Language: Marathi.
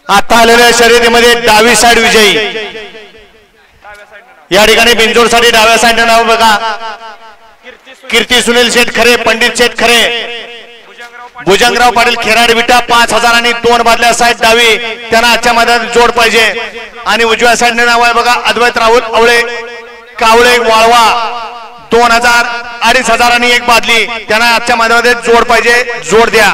आता आलेल्या शर्यतीमध्ये डावी साइड विजयी या ठिकाणी बिंजोरसाठी डाव्या साइडने नाव बघा कीर्ती सुनील शेठ खरे पंडित शेठ खरे भुजंगराव पाटील खेराड विटा 5000 आणि 2 बादल्या साइड डावी त्यांना आजच्या मैदानात जोड पाहिजे आणि उजव्या साइडने नाव आहे बघा अद्वैत राहुल अवळे कावळे वाळवा 2000 2500 आणि 1 बादली त्यांना आजच्या मैदानामध्ये जोड पाहिजे जोड द्या।